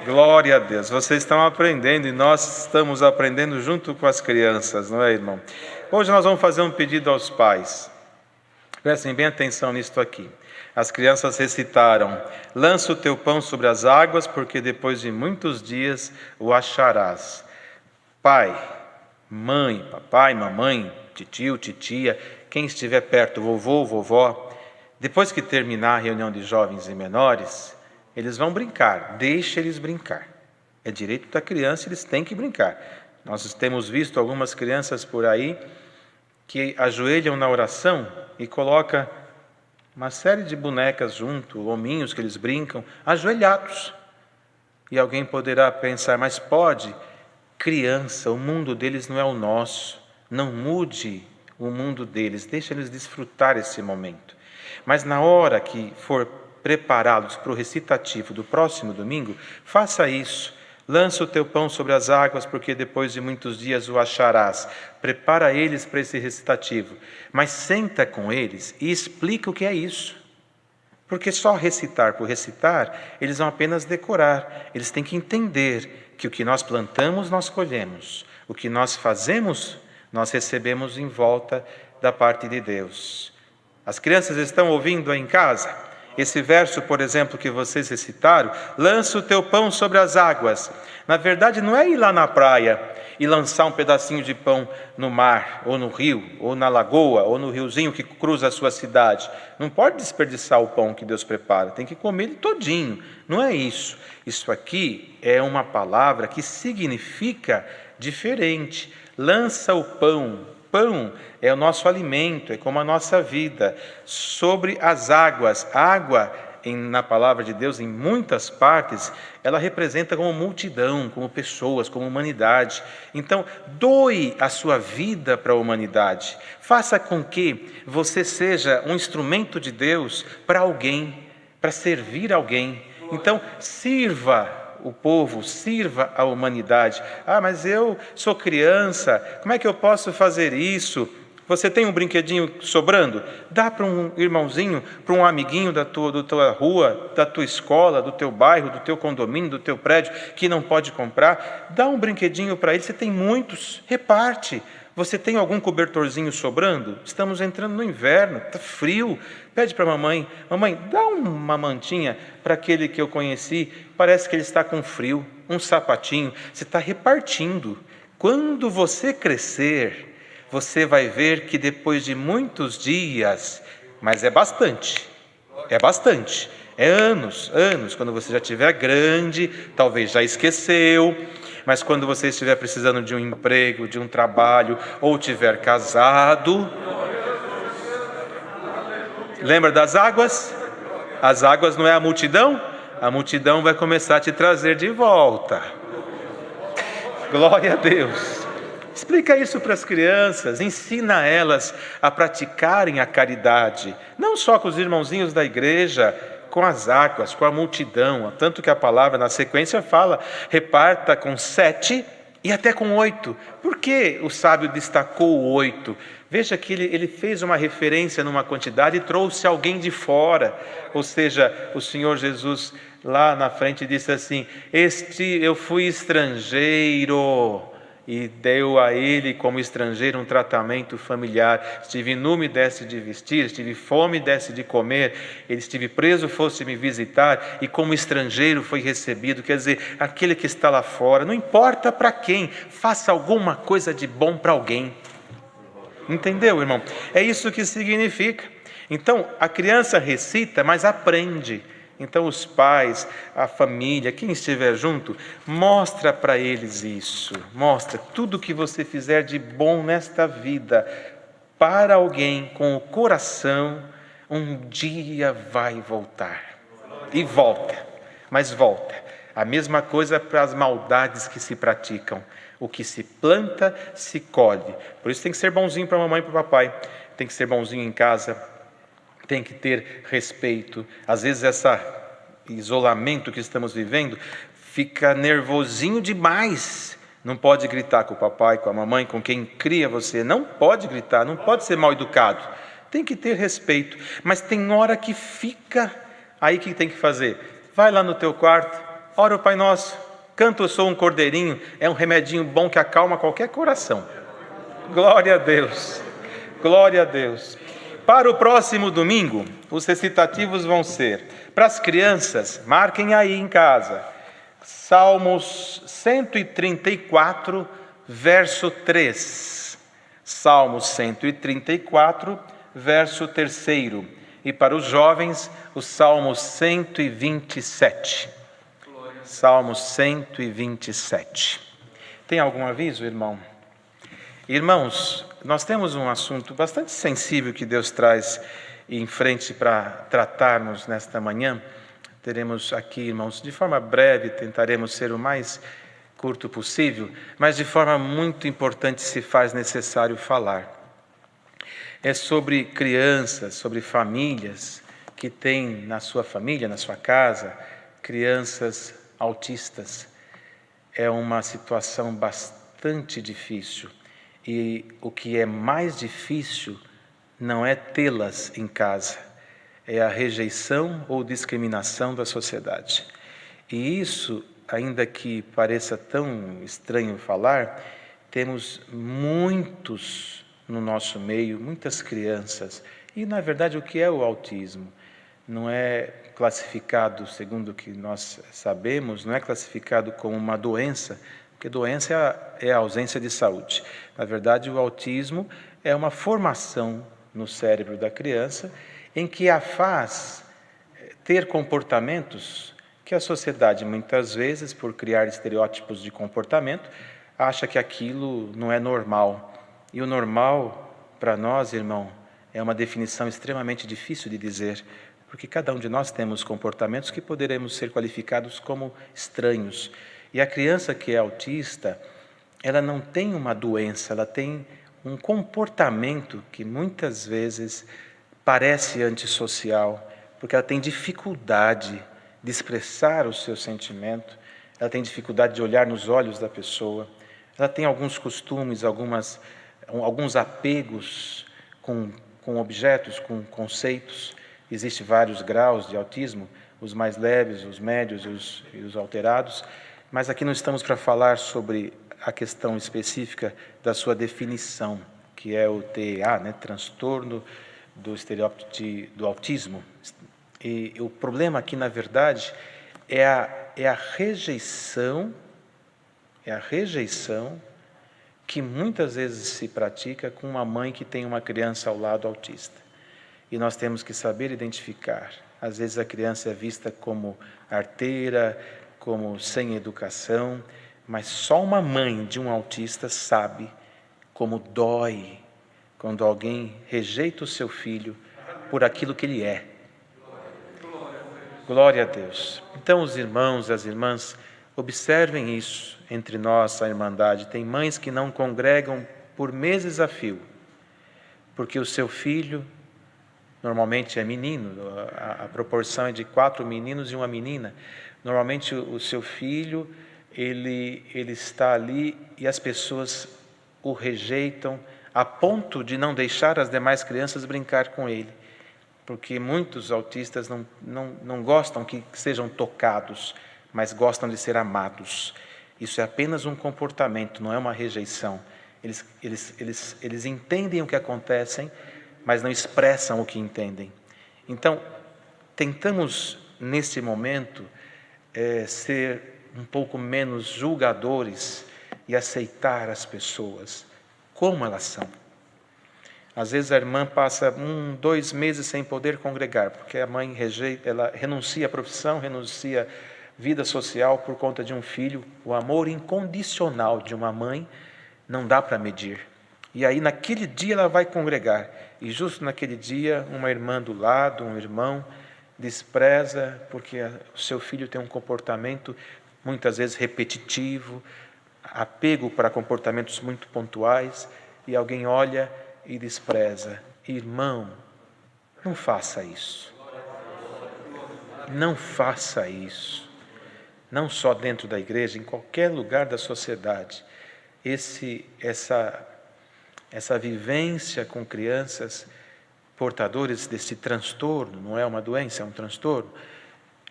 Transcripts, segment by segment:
Glória a Deus. Vocês estão aprendendo e nós estamos aprendendo junto com as crianças, não é, irmão? Hoje nós vamos fazer um pedido aos pais. Prestem bem atenção nisto aqui. As crianças recitaram: lança o teu pão sobre as águas, porque depois de muitos dias o acharás. Pai, mãe, papai, mamãe, titio, titia, quem estiver perto, vovô, vovó, depois que terminar a reunião de jovens e menores, eles vão brincar, deixa eles brincar. É direito da criança, eles têm que brincar. Nós temos visto algumas crianças por aí que ajoelham na oração e colocam uma série de bonecas junto, hominhos que eles brincam, ajoelhados. E alguém poderá pensar, mas pode? Criança, o mundo deles não é o nosso. Não mude o mundo deles, deixa eles desfrutar esse momento. Mas na hora que for prepará-los para o recitativo do próximo domingo, faça isso. Lança o teu pão sobre as águas, porque depois de muitos dias o acharás. Prepara eles para esse recitativo. Mas senta com eles e explica o que é isso. Porque só recitar por recitar, eles vão apenas decorar. Eles têm que entender que o que nós plantamos, nós colhemos. O que nós fazemos, nós recebemos em volta da parte de Deus. As crianças estão ouvindo aí em casa? Esse verso, por exemplo, que vocês recitaram, lança o teu pão sobre as águas. Na verdade, não é ir lá na praia e lançar um pedacinho de pão no mar, ou no rio, ou na lagoa, ou no riozinho que cruza a sua cidade. Não pode desperdiçar o pão que Deus prepara, tem que comer ele todinho. Não é isso. Isso aqui é uma palavra que significa diferente. Lança o pão. Pão é o nosso alimento, é como a nossa vida, sobre as águas. Água, na palavra de Deus, em muitas partes, ela representa como multidão, como pessoas, como humanidade. Então, doe a sua vida para a humanidade. Faça com que você seja um instrumento de Deus para alguém, para servir alguém. Então, sirva o povo, sirva a humanidade. Ah, mas eu sou criança, como é que eu posso fazer isso? Você tem um brinquedinho sobrando? Dá para um irmãozinho, para um amiguinho da tua rua, da tua escola, do teu bairro, do teu condomínio, do teu prédio, que não pode comprar. Dá um brinquedinho para ele, você tem muitos, reparte. Você tem algum cobertorzinho sobrando? Estamos entrando no inverno, está frio. Pede para a mamãe, mamãe, dá uma mantinha para aquele que eu conheci, parece que ele está com frio, um sapatinho. Você está repartindo. Quando você crescer, você vai ver que depois de muitos dias, mas é bastante, é anos, quando você já estiver grande, talvez já esqueceu, mas quando você estiver precisando de um emprego, de um trabalho, ou estiver casado, lembra das águas? As águas não é a multidão? A multidão vai começar a te trazer de volta. Glória a Deus. Explica isso para as crianças, ensina elas a praticarem a caridade, não só com os irmãozinhos da igreja, com as águas, com a multidão, tanto que a palavra na sequência fala, reparta com 7 e até com 8. Por que o sábio destacou o 8? Veja que ele fez uma referência numa quantidade e trouxe alguém de fora, ou seja, o Senhor Jesus lá na frente disse assim, eu fui estrangeiro, e deu a ele como estrangeiro um tratamento familiar. Estive nu, me desse de vestir, estive fome, desse de comer, estive preso, fosse me visitar, e como estrangeiro foi recebido. Quer dizer, aquele que está lá fora, não importa para quem, faça alguma coisa de bom para alguém. Entendeu, irmão? É isso que significa. Então, a criança recita, mas aprende. Então os pais, a família, quem estiver junto, mostra para eles isso. Mostra tudo que você fizer de bom nesta vida para alguém com o coração, um dia vai voltar. E volta, mas volta. A mesma coisa para as maldades que se praticam. O que se planta, se colhe. Por isso tem que ser bonzinho para a mamãe e para o papai. Tem que ser bonzinho em casa. Tem que ter respeito. Às vezes esse isolamento que estamos vivendo fica nervosinho demais. Não pode gritar com o papai, com a mamãe, com quem cria você. Não pode gritar, não pode ser mal educado. Tem que ter respeito. Mas tem hora que fica. Aí o que tem que fazer? Vai lá no teu quarto, ora o Pai Nosso, canta o Sou um Cordeirinho, é um remedinho bom que acalma qualquer coração. Glória a Deus, glória a Deus. Para o próximo domingo, os recitativos vão ser, para as crianças, marquem aí em casa, Salmos 134, verso 3. Salmos 134, verso 3. E para os jovens, o Salmo 127. Salmo 127. Tem algum aviso, irmão? Irmãos, nós temos um assunto bastante sensível que Deus traz em frente para tratarmos nesta manhã. Teremos aqui, irmãos, de forma breve, tentaremos ser o mais curto possível, mas de forma muito importante se faz necessário falar. É sobre crianças, sobre famílias que têm na sua família, na sua casa, crianças autistas. É uma situação bastante difícil. E o que é mais difícil não é tê-las em casa, é a rejeição ou discriminação da sociedade. E isso, ainda que pareça tão estranho falar, temos muitos no nosso meio, muitas crianças. E, na verdade, o que é o autismo? Não é classificado, segundo o que nós sabemos, não é classificado como uma doença, porque doença é a ausência de saúde. Na verdade, o autismo é uma formação no cérebro da criança em que a faz ter comportamentos que a sociedade, muitas vezes, por criar estereótipos de comportamento, acha que aquilo não é normal. E o normal, para nós, irmão, é uma definição extremamente difícil de dizer, porque cada um de nós temos comportamentos que poderemos ser qualificados como estranhos. E a criança que é autista, ela não tem uma doença, ela tem um comportamento que muitas vezes parece antissocial, porque ela tem dificuldade de expressar o seu sentimento, ela tem dificuldade de olhar nos olhos da pessoa, ela tem alguns costumes, alguns apegos com objetos, com conceitos. Existem vários graus de autismo, os mais leves, os médios e os alterados, mas aqui não estamos para falar sobre a questão específica da sua definição, que é o TEA, transtorno do estereótipo do autismo. E o problema aqui, na verdade, é a rejeição que muitas vezes se pratica com uma mãe que tem uma criança ao lado autista. E nós temos que saber identificar. Às vezes a criança é vista como arteira, como sem educação, mas só uma mãe de um autista sabe como dói quando alguém rejeita o seu filho por aquilo que ele é. Glória a Deus. Então os irmãos e as irmãs, observem isso entre nós, a Irmandade. Tem mães que não congregam por meses a fio, porque o seu filho normalmente é menino, a proporção é de 4 meninos e uma menina. Normalmente o seu filho, ele está ali e as pessoas o rejeitam a ponto de não deixar as demais crianças brincar com ele. Porque muitos autistas não gostam que sejam tocados, mas gostam de ser amados. Isso é apenas um comportamento, não é uma rejeição. Eles entendem o que acontece, mas não expressam o que entendem. Então, tentamos, nesse momento, ser um pouco menos julgadores e aceitar as pessoas como elas são. Às vezes a irmã passa 2 meses sem poder congregar, porque a mãe ela renuncia à profissão, renuncia à vida social por conta de um filho. O amor incondicional de uma mãe não dá para medir. E aí naquele dia ela vai congregar, e justo naquele dia uma irmã do lado, um irmão, despreza porque o seu filho tem um comportamento muitas vezes repetitivo, apego para comportamentos muito pontuais, e alguém olha e despreza. Irmão, não faça isso. Não faça isso. Não só dentro da igreja, em qualquer lugar da sociedade. Essa vivência com crianças portadores desse transtorno, não é uma doença, é um transtorno,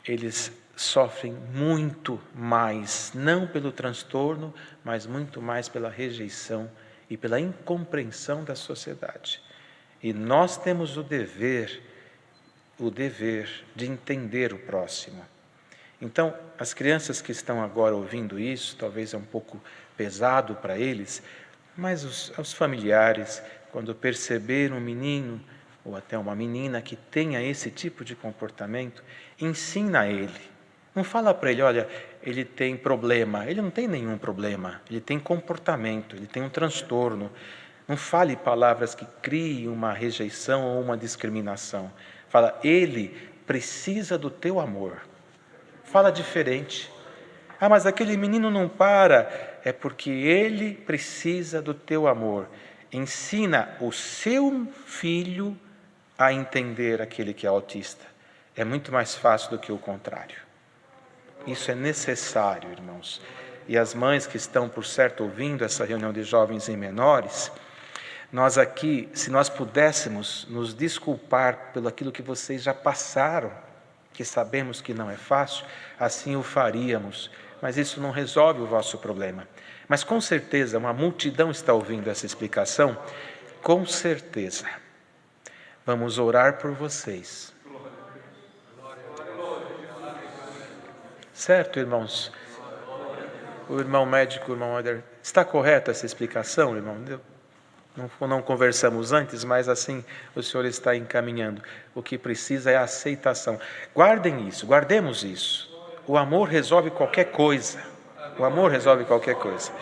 eles sofrem muito mais, não pelo transtorno, mas muito mais pela rejeição e pela incompreensão da sociedade. E nós temos o dever de entender o próximo. Então, as crianças que estão agora ouvindo isso, talvez é um pouco pesado para eles, mas os familiares, quando perceber um menino ou até uma menina que tenha esse tipo de comportamento, ensina a ele. Não fala para ele, olha, ele tem problema. Ele não tem nenhum problema, ele tem comportamento, ele tem um transtorno. Não fale palavras que criem uma rejeição ou uma discriminação. Fala, ele precisa do teu amor. Fala diferente. Ah, mas aquele menino não para. É porque ele precisa do teu amor. Ensina o seu filho a entender aquele que é autista. É muito mais fácil do que o contrário. Isso é necessário, irmãos. E as mães que estão, por certo, ouvindo essa reunião de jovens e menores, nós aqui, se nós pudéssemos nos desculpar pelo aquilo que vocês já passaram, que sabemos que não é fácil, assim o faríamos. Mas isso não resolve o vosso problema. Mas com certeza, uma multidão está ouvindo essa explicação, com certeza. Vamos orar por vocês. Certo, irmãos? O irmão médico, o irmão Eder, está correta essa explicação, irmão? Não conversamos antes, mas assim o Senhor está encaminhando. O que precisa é a aceitação. Guardem isso, guardemos isso. O amor resolve qualquer coisa. O amor resolve qualquer coisa.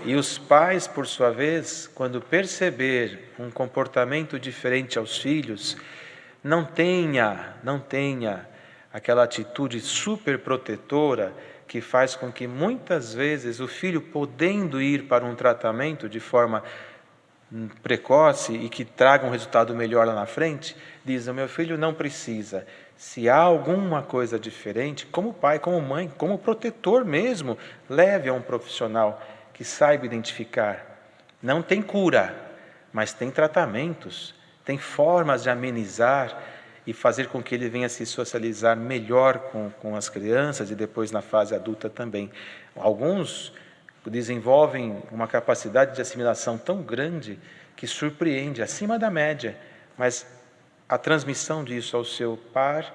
E os pais, por sua vez, quando perceber um comportamento diferente aos filhos, não tenha aquela atitude super protetora que faz com que muitas vezes o filho, podendo ir para um tratamento de forma precoce e que traga um resultado melhor lá na frente, diz, o meu filho não precisa. Se há alguma coisa diferente, como pai, como mãe, como protetor mesmo, leve a um profissional que saiba identificar. Não tem cura, mas tem tratamentos, tem formas de amenizar e fazer com que ele venha se socializar melhor com as crianças e depois na fase adulta também. Alguns desenvolvem uma capacidade de assimilação tão grande que surpreende, acima da média, mas a transmissão disso ao seu par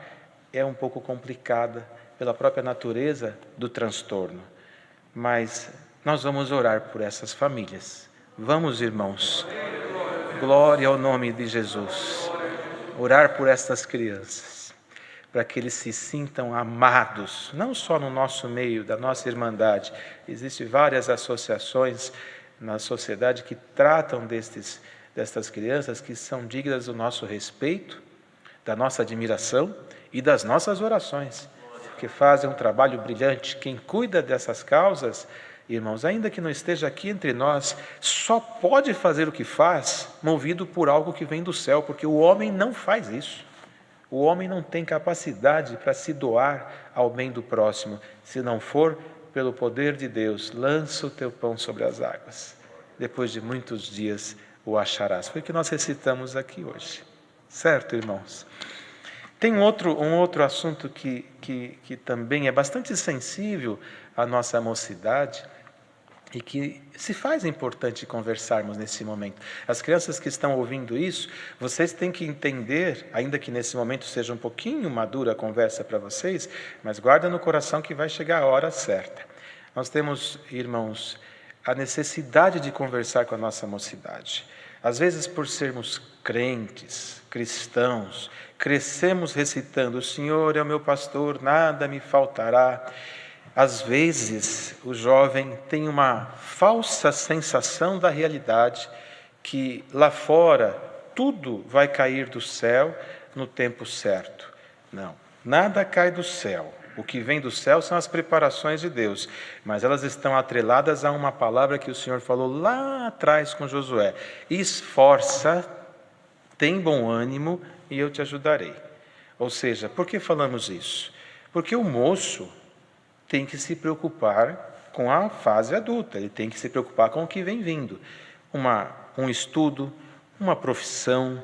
é um pouco complicada pela própria natureza do transtorno. Mas nós vamos orar por essas famílias. Vamos, irmãos. Glória ao nome de Jesus. Orar por estas crianças, para que eles se sintam amados, não só no nosso meio, da nossa irmandade. Existem várias associações na sociedade que tratam destas crianças que são dignas do nosso respeito, da nossa admiração e das nossas orações, que fazem um trabalho brilhante. Quem cuida dessas causas, irmãos, ainda que não esteja aqui entre nós, só pode fazer o que faz movido por algo que vem do céu, porque o homem não faz isso. O homem não tem capacidade para se doar ao bem do próximo, se não for pelo poder de Deus. Lança o teu pão sobre as águas. Depois de muitos dias o acharás. Foi o que nós recitamos aqui hoje. Certo, irmãos? Tem um outro assunto que também é bastante sensível à nossa mocidade e que se faz importante conversarmos nesse momento. As crianças que estão ouvindo isso, vocês têm que entender, ainda que nesse momento seja um pouquinho madura a conversa para vocês, mas guarda no coração que vai chegar a hora certa. Nós temos, irmãos, a necessidade de conversar com a nossa mocidade. Às vezes, por sermos crentes, cristãos, crescemos recitando, o Senhor é o meu pastor, nada me faltará. Às vezes, o jovem tem uma falsa sensação da realidade, que lá fora tudo vai cair do céu no tempo certo. Não, nada cai do céu. O que vem do céu são as preparações de Deus, mas elas estão atreladas a uma palavra que o Senhor falou lá atrás com Josué. Esforça, tem bom ânimo e eu te ajudarei. Ou seja, por que falamos isso? Porque o moço tem que se preocupar com a fase adulta, ele tem que se preocupar com o que vem vindo. Um estudo, uma profissão,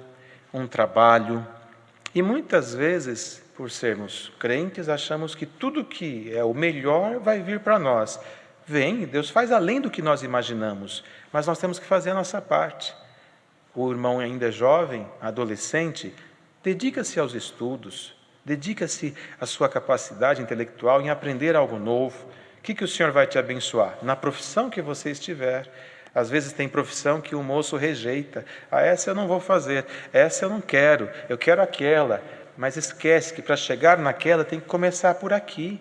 um trabalho, E muitas vezes, por sermos crentes, achamos que tudo que é o melhor vai vir para nós. Vem, Deus faz além do que nós imaginamos, mas nós temos que fazer a nossa parte. O irmão ainda é jovem, adolescente, dedica-se aos estudos, dedica-se à sua capacidade intelectual em aprender algo novo. O que o Senhor vai te abençoar? Na profissão que você estiver. Às vezes tem profissão que o moço rejeita. Essa eu não vou fazer, essa eu não quero, eu quero aquela. Mas esquece que para chegar naquela tem que começar por aqui.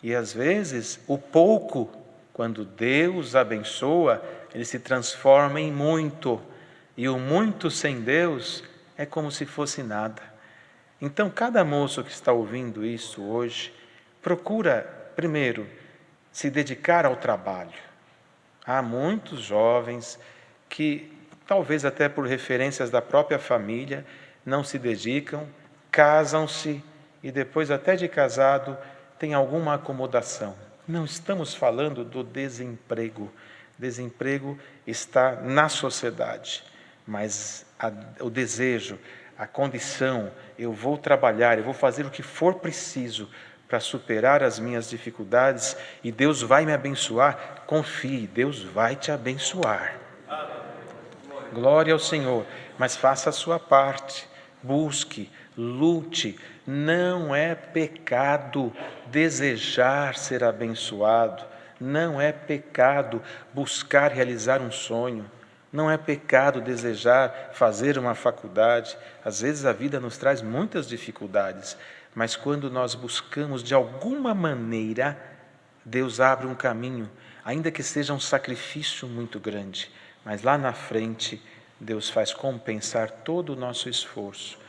E às vezes o pouco, quando Deus abençoa, ele se transforma em muito. E o muito sem Deus é como se fosse nada. Então, cada moço que está ouvindo isso hoje, procura, primeiro, se dedicar ao trabalho. Há muitos jovens que, talvez até por referências da própria família, não se dedicam, casam-se e depois até de casado tem alguma acomodação. Não estamos falando do desemprego. Desemprego está na sociedade, mas o desejo, a condição, eu vou trabalhar, eu vou fazer o que for preciso para superar as minhas dificuldades e Deus vai me abençoar. Confie, Deus vai te abençoar. Glória ao Senhor, mas faça a sua parte, busque, lute. Não é pecado desejar ser abençoado, não é pecado buscar realizar um sonho, não é pecado desejar fazer uma faculdade. Às vezes a vida nos traz muitas dificuldades, mas quando nós buscamos de alguma maneira, Deus abre um caminho, ainda que seja um sacrifício muito grande, mas lá na frente Deus faz compensar todo o nosso esforço.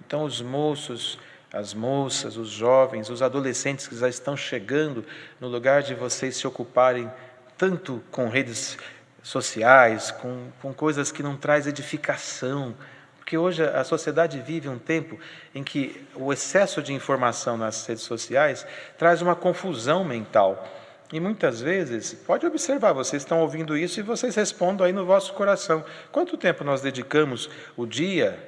Então os moços, as moças, os jovens, os adolescentes que já estão chegando, no lugar de vocês se ocuparem tanto com redes sociais, com coisas que não traz edificação, porque hoje a sociedade vive um tempo em que o excesso de informação nas redes sociais traz uma confusão mental. E muitas vezes, pode observar, vocês estão ouvindo isso e vocês respondam aí no vosso coração. Quanto tempo nós dedicamos o dia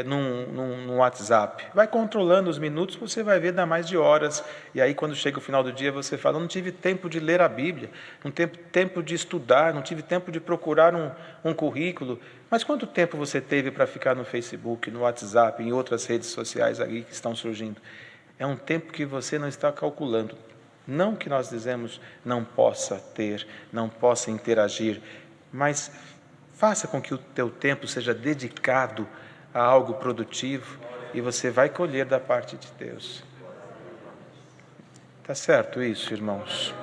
no WhatsApp? Vai controlando os minutos, você vai ver, dá mais de horas. E aí, quando chega o final do dia, você fala, não tive tempo de ler a Bíblia, não tive tempo de estudar, não tive tempo de procurar um currículo. Mas quanto tempo você teve para ficar no Facebook, no WhatsApp, em outras redes sociais aí que estão surgindo? É um tempo que você não está calculando. Não que nós dizemos não possa ter, não possa interagir, mas faça com que o teu tempo seja dedicado a algo produtivo e você vai colher da parte de Deus. Está certo isso, irmãos?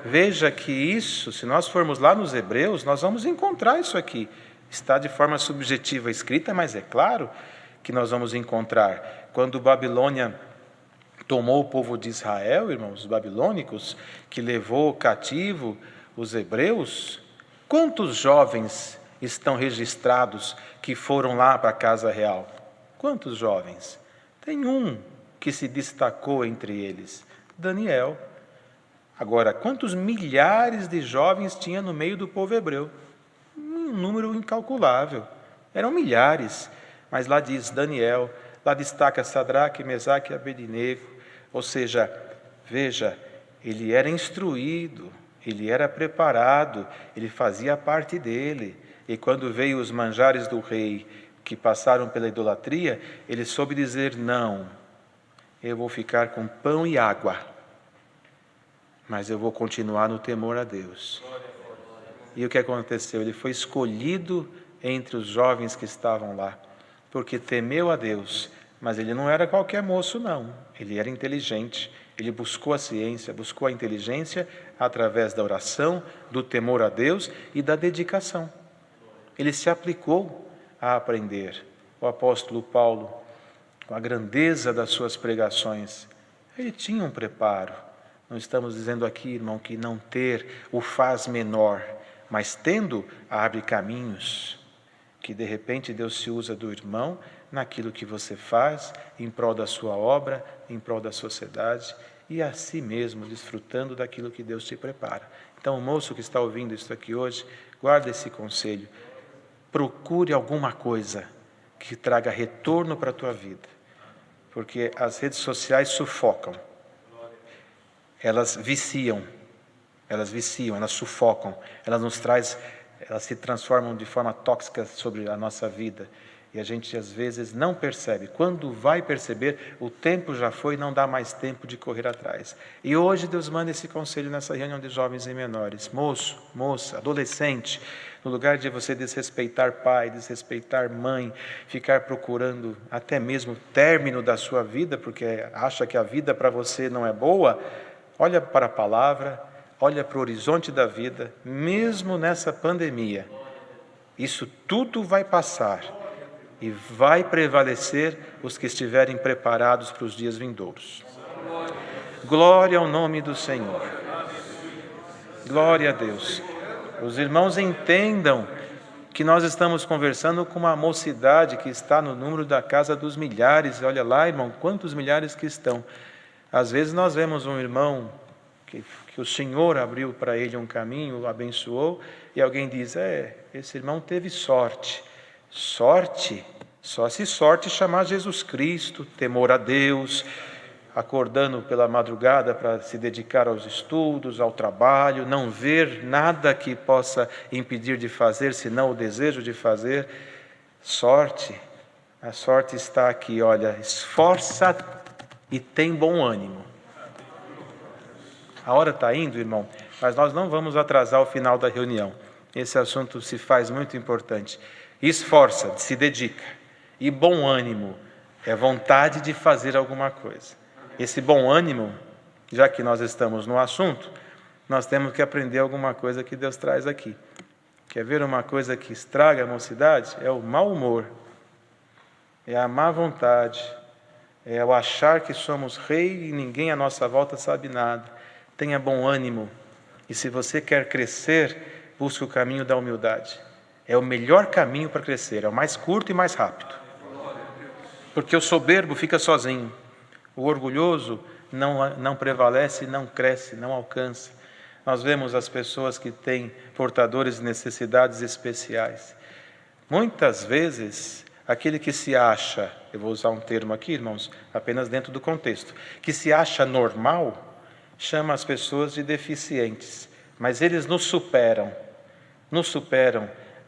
Veja que isso, se nós formos lá nos Hebreus, nós vamos encontrar isso aqui. Está de forma subjetiva escrita, mas é claro que nós vamos encontrar. Quando Babilônia tomou o povo de Israel, irmãos, os babilônicos, que levou cativo os hebreus, quantos jovens estão registrados que foram lá para a casa real? Quantos jovens? Tem um que se destacou entre eles, Daniel. Agora, quantos milhares de jovens tinha no meio do povo hebreu? Um número incalculável. Eram milhares, mas lá diz Daniel, lá destaca Sadraque, Mesaque e Abednego. Ou seja, veja, ele era instruído, ele era preparado, ele fazia a parte dele. E quando veio os manjares do rei, que passaram pela idolatria, ele soube dizer, não, eu vou ficar com pão e água, mas eu vou continuar no temor a Deus. E o que aconteceu? Ele foi escolhido entre os jovens que estavam lá, porque temeu a Deus. Mas ele não era qualquer moço, não. Ele era inteligente. Ele buscou a ciência, buscou a inteligência através da oração, do temor a Deus e da dedicação. Ele se aplicou a aprender. O apóstolo Paulo, com a grandeza das suas pregações, ele tinha um preparo. Não estamos dizendo aqui, irmão, que não ter o faz menor, mas tendo, abre caminhos. Que de repente Deus se usa do irmão naquilo que você faz, em prol da sua obra, em prol da sociedade, e a si mesmo, desfrutando daquilo que Deus te prepara. Então, o moço que está ouvindo isso aqui hoje, guarda esse conselho. Procure alguma coisa que traga retorno para a tua vida. Porque as redes sociais sufocam. Elas viciam, elas sufocam, elas se transformam de forma tóxica sobre a nossa vida. E a gente às vezes não percebe. Quando vai perceber, o tempo já foi e não dá mais tempo de correr atrás. E hoje Deus manda esse conselho nessa reunião de jovens e menores. Moço, moça, adolescente, no lugar de você desrespeitar pai, desrespeitar mãe, ficar procurando até mesmo o término da sua vida, porque acha que a vida para você não é boa, olha para a palavra, olha para o horizonte da vida, mesmo nessa pandemia. Isso tudo vai passar. E vai prevalecer os que estiverem preparados para os dias vindouros. Glória ao nome do Senhor. Glória a Deus. Os irmãos entendam que nós estamos conversando com uma mocidade que está no número da casa dos milhares. Olha lá, irmão, quantos milhares que estão. Às vezes nós vemos um irmão que o Senhor abriu para ele um caminho, o abençoou, e alguém diz, esse irmão teve sorte. Sorte? Só se sorte chamar Jesus Cristo, temor a Deus, acordando pela madrugada para se dedicar aos estudos, ao trabalho, não ver nada que possa impedir de fazer, senão o desejo de fazer. Sorte, a sorte está aqui, olha, esforça e tem bom ânimo. A hora está indo, irmão, mas nós não vamos atrasar o final da reunião. Esse assunto se faz muito importante. Esforça, se dedica. E bom ânimo é vontade de fazer alguma coisa. Esse bom ânimo, já que nós estamos no assunto, nós temos que aprender alguma coisa que Deus traz aqui. Quer ver uma coisa que estraga a mocidade? É o mau humor, é a má vontade, é o achar que somos rei e ninguém à nossa volta sabe nada. Tenha bom ânimo. E se você quer crescer, busque o caminho da humildade. É o melhor caminho para crescer, é o mais curto e mais rápido. Porque o soberbo fica sozinho. O orgulhoso não prevalece, não cresce, não alcança. Nós vemos as pessoas que têm portadores de necessidades especiais. Muitas vezes, aquele que se acha, eu vou usar um termo aqui, irmãos, apenas dentro do contexto, que se acha normal, chama as pessoas de deficientes. Mas eles nos superam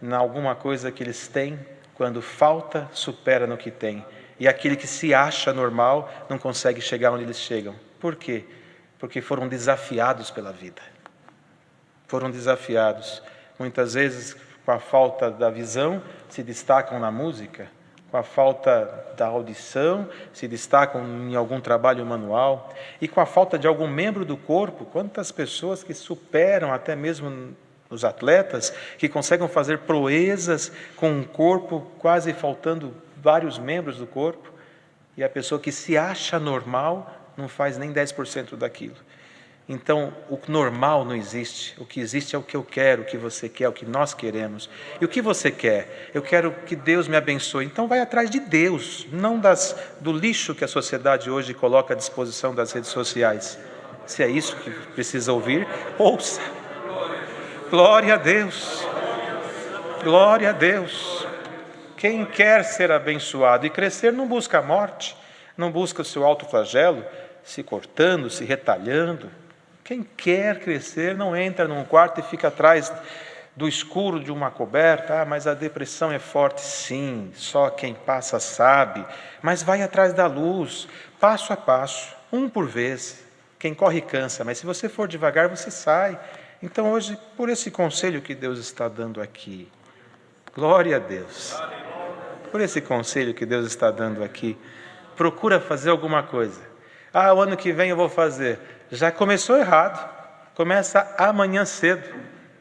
em alguma coisa que eles têm, quando falta, supera no que tem. E aquele que se acha normal não consegue chegar onde eles chegam. Por quê? Porque foram desafiados pela vida. Foram desafiados. Muitas vezes, com a falta da visão, se destacam na música. Com a falta da audição, se destacam em algum trabalho manual. E com a falta de algum membro do corpo, quantas pessoas que superam até mesmo os atletas, que conseguem fazer proezas com um corpo quase faltando vários membros do corpo, e a pessoa que se acha normal não faz nem 10% daquilo. Então, o normal não existe. O que existe é o que eu quero, o que você quer, o que nós queremos. E o que você quer? Eu quero que Deus me abençoe. Então, vai atrás de Deus, não do lixo que a sociedade hoje coloca à disposição das redes sociais. Se é isso que precisa ouvir, ouça. Glória a Deus. Glória a Deus. Quem quer ser abençoado e crescer não busca a morte, não busca o seu autoflagelo, se cortando, se retalhando. Quem quer crescer não entra num quarto e fica atrás do escuro de uma coberta. Mas a depressão é forte. Sim, só quem passa sabe. Mas vai atrás da luz, passo a passo, um por vez. Quem corre cansa, mas se você for devagar, você sai. Então hoje, por esse conselho que Deus está dando aqui, glória a Deus. Por esse conselho que Deus está dando aqui, procura fazer alguma coisa. O ano que vem eu vou fazer. Já começou errado. Começa amanhã cedo.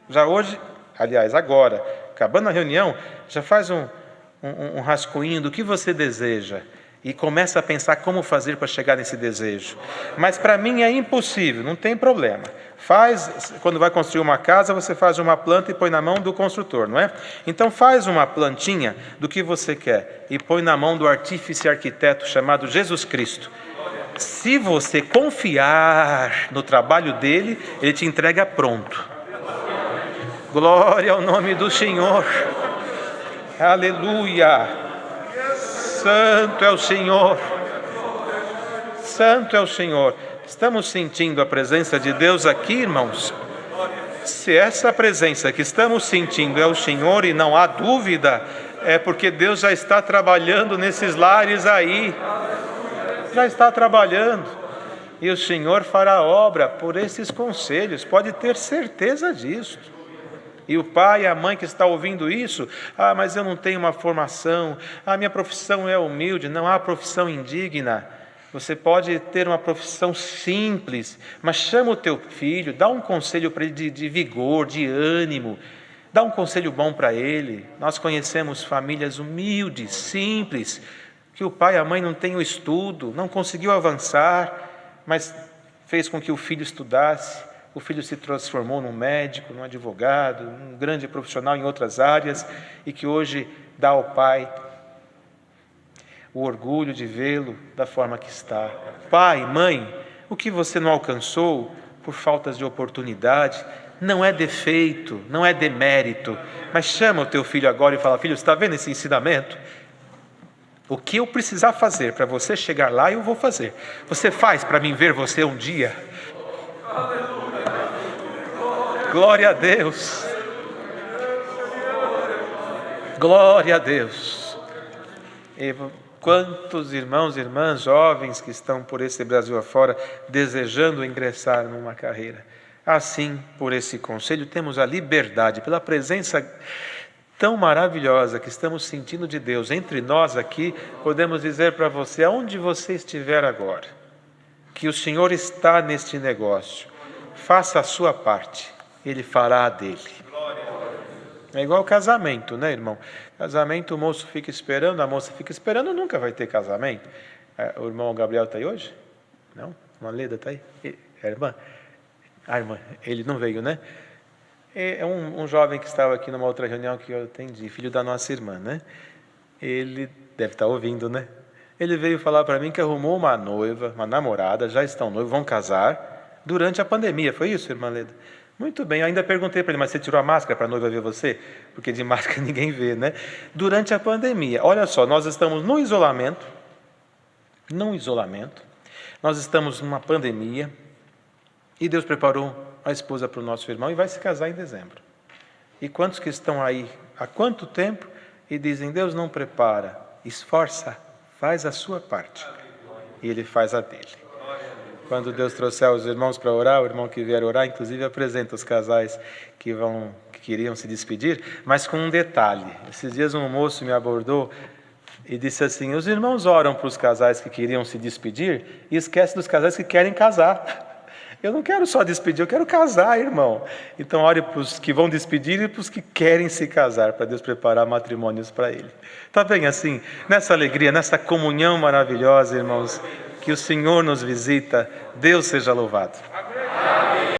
Já hoje, aliás, agora, acabando a reunião, já faz um rascunho do que você deseja. E começa a pensar como fazer para chegar nesse desejo. Mas para mim é impossível, não tem problema. Quando vai construir uma casa, você faz uma planta e põe na mão do construtor, não é? Então faz uma plantinha do que você quer e põe na mão do artífice arquiteto chamado Jesus Cristo. Se você confiar no trabalho dele, ele te entrega pronto. Glória ao nome do Senhor. Aleluia. Santo é o Senhor. Santo é o Senhor. Estamos sentindo a presença de Deus aqui, irmãos? Se essa presença que estamos sentindo é o Senhor e não há dúvida, é porque Deus já está trabalhando nesses lares aí. Já está trabalhando. E o Senhor fará obra por esses conselhos, pode ter certeza disso. E o pai e a mãe que está ouvindo isso, mas eu não tenho uma formação, a minha profissão é humilde, não há profissão indigna. Você pode ter uma profissão simples, mas chama o teu filho, dá um conselho para ele de vigor, de ânimo, dá um conselho bom para ele. Nós conhecemos famílias humildes, simples, que o pai e a mãe não têm o estudo, não conseguiu avançar, mas fez com que o filho estudasse. O filho se transformou num médico, num advogado, num grande profissional em outras áreas, e que hoje dá ao pai o orgulho de vê-lo da forma que está. Pai, mãe, o que você não alcançou por faltas de oportunidade, não é defeito, não é demérito, mas chama o teu filho agora e fala: filho, você está vendo esse ensinamento? O que eu precisar fazer para você chegar lá, eu vou fazer. Você faz para mim ver você um dia? Glória a Deus. Glória a Deus. E quantos irmãos e irmãs jovens que estão por esse Brasil afora desejando ingressar numa carreira. Assim, por esse conselho, temos a liberdade, pela presença tão maravilhosa que estamos sentindo de Deus entre nós aqui, podemos dizer para você, aonde você estiver agora, que o Senhor está neste negócio. Faça a sua parte, Ele fará a dele. É igual casamento, né, irmão? Casamento, o moço fica esperando, a moça fica esperando, nunca vai ter casamento. O irmão Gabriel está aí hoje? Não? A Leda está aí? A irmã? A irmã, ele não veio, né? É um jovem que estava aqui numa outra reunião que eu atendi, filho da nossa irmã, né? Ele deve estar ouvindo, né? Ele veio falar para mim que arrumou uma noiva, uma namorada, já estão noivos, vão casar durante a pandemia. Foi isso, irmã Leda? Muito bem, eu ainda perguntei para ele, mas você tirou a máscara para a noiva ver você? Porque de máscara ninguém vê, né? Durante a pandemia, olha só, nós estamos no isolamento, nós estamos numa pandemia, e Deus preparou a esposa para o nosso irmão e vai se casar em dezembro. E quantos que estão aí há quanto tempo e dizem: Deus não prepara, esforça, faz a sua parte, e Ele faz a dele. Quando Deus trouxer os irmãos para orar, o irmão que vier orar, inclusive apresenta os casais que queriam se despedir, mas com um detalhe. Esses dias um moço me abordou e disse assim: os irmãos oram para os casais que queriam se despedir e esquecem dos casais que querem casar. Eu não quero só despedir, eu quero casar, irmão. Então ore para os que vão despedir e para os que querem se casar, para Deus preparar matrimônios para ele. Está bem assim? Nessa alegria, nessa comunhão maravilhosa, irmãos, que o Senhor nos visita, Deus seja louvado.